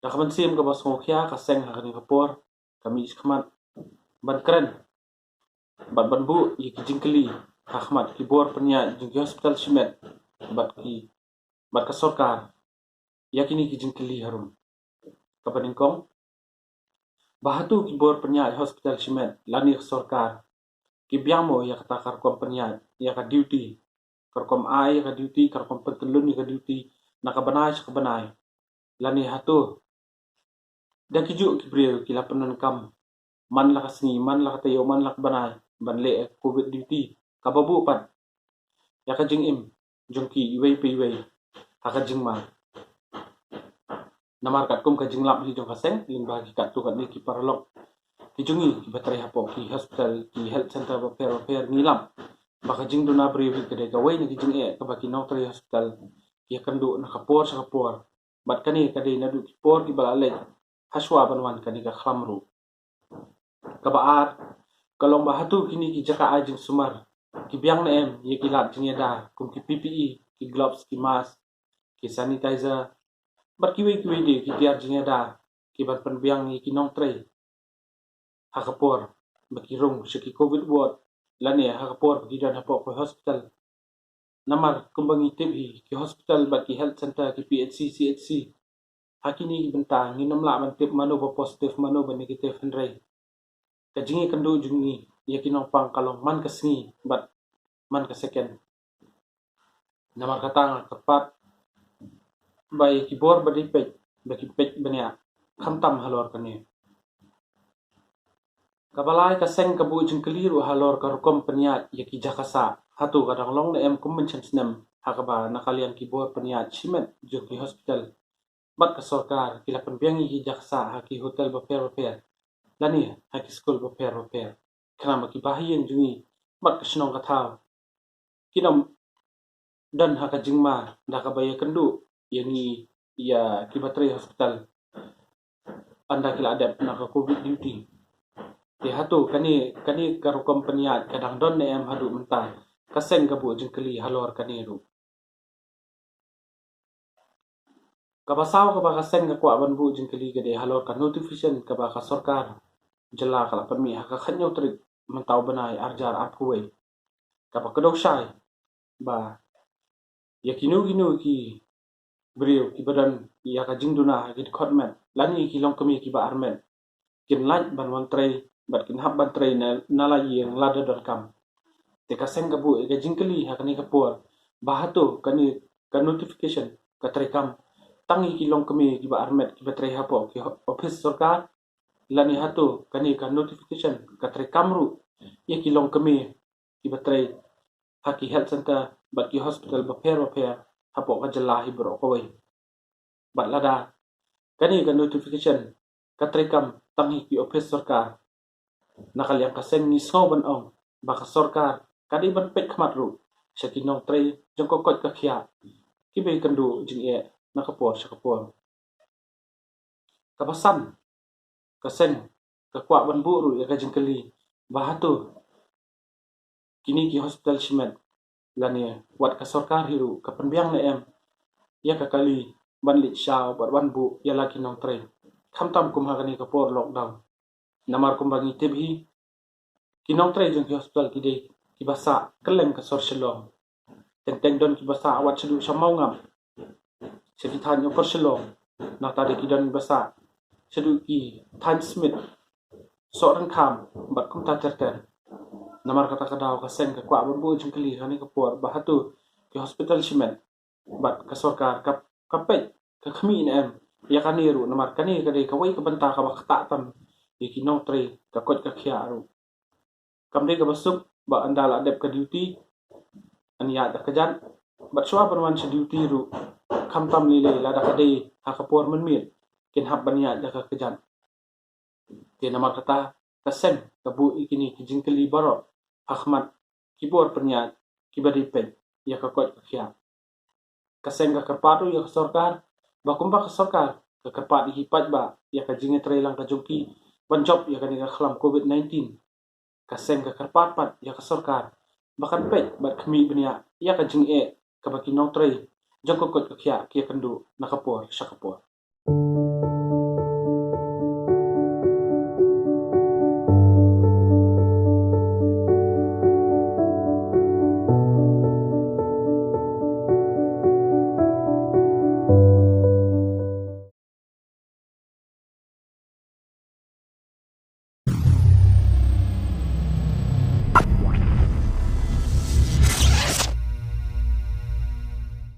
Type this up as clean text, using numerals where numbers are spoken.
Nakaman sim ka bas ngokya kaseng hakani kapor kami iskmat ban keren bat banbu yiki jingkeli hakmat kibor penya jingki hospital simet bat ka sorkar yakini ki jingkeli harum kapaningkong bahatu kibor penya hospital simet lani sorkar kibyamo ya kata karkom penya ya ka duty karkom ai ka duty karkom pentelun ka duty nakabanai sakabanai lani hatu dan kiju kibriyo kila penan kam man la kasni man la katayo man la banai ban le covid duty kababu pat ya ka jing im jungki iwei pe iwei haka jing ma namar kat kum ka jing lap hi jong kaseng ling bagi kat tu kat ni ki paralok ki jungi ki bateri hapo ki hospital ki health center repair nilam baka jing do na brevi kede ka wei ni ki jing e ka baki no tri hospital ki kandu na kapor sa kapor bat kani kade na du ki por ki balale haswa banwan kani ka khamru kabaar kalong bahatu kini ki jaka ajing sumar ki biang na em ye ki lap jing da kum ki PPE ki gloves ki mask ki sanitizer bat ki wei de ki biar jing da ki bat pen biang ye ki nong tre hakapor baki rung seki covid ward lane hakapor ki dan hapo ko hospital namar kumbangi tibhi ki hospital baki health center ki PHC CHC hakini ki benta nginom la ban tip mano ba positive mano ba negative henry kajingi kandu jungi yakinong pang kalong man kasni bat man ka second namar katang tepat bai kibor badi baki pej bania khamtam halor kani kabalai kaseng kabu jingkeliru halor karkom peniat yaki jakasa hatu kadang long na em kummenchan snem hakaba nakalian kibor peniat simet joki hospital bat ka sorkar kila penbiangi ki jakasa haki hotel repair lani haki school repair kana maki bahiyen jungi bat ka sinong kathau kinom dan haka jingma daka baya kendu yani ya kibatri hospital anda kila adap naka covid duty di hatu kani karukom peniat kadang don ne em hadu mentah kaseng kabu jengkeli halor kaniru kabasau kaba kaseng ka kwa banbu jengkeli gede halor ka notification kaba ka sorkar jela kala permi haka khanyo trik mentau banai arjar aphuwe kaba kedok syai ba yakinu ki brio ki badan ya ka jingduna ki khotmen lani ki long kami ki ba armen kin laj ban wan tray bat kin hab ban tray na la yeng lada.com te ka seng kabu ga jingkeli hakani kapor bahato kani ka notification ka tray kam tangi ki long kami ki ba armet ki ba tray hapo ki office sorkar lani hatu kani ka notification ka tray kamru ye ki long kami ki ba tray haki health center bat ki hospital repair hapo ka jela hi bro ko wei bat lada kani ka notification ka tray kam tangi ki office sorkar nakaliang kaseng ni so ban ong baka sorkar kadi ban pek khmat ru sakinong tray jongko kot ka khia ki be kandu jing e nakapor sakapor kapasan kaseng ka kwa ban bu ru ya ka jingkeli bahatu kini ki hospital simet lani wat ka sorkar hiru ka penbiang na em ya ka kali ban li shaw bat ban bu ya la kinong tray khamtam kum hakani kapor lockdown namar kumbangi tibhi kinong tray jong ki hospital kide ki basa keleng ka sor shalom teng don ki basa awat sedu samau ngam sekitan yo shalom na tadi ki don basa sedu ki time smith soran kham bat kum ta terter namar kata kadaw ka seng ka kwa bu jong kali hani kapor bahatu ki hospital simen bat ka sorkar ka pej ka khmi na em ya kaniru namar kani kade ka wei ka banta ka bakta tam ikinong tray ka kot ka khia ru kamde ka basuk ba andala adep ka duty ania da kajan bat shwa banwan sa duty ru khamtam lile la da kade hakapor menmit kin hab bania da ka kajan ke namar kata kaseng kabu ikini kijingkeli baro ahmad kibor penya kibadi pen ya ka kot ka khia kaseng ka karpatu ya ka sorkar ba kumba ka sorkar ka karpat hipat ba ya ka jinge tray lang ka jongki ban job ya ka ni ka khlam covid-19 kaseng ka karpat pat ya ka sorkar bakan pej bat khmi benia ya ka jing e ka baki no tray jongko kot ka khia kia kandu nakapor sakapor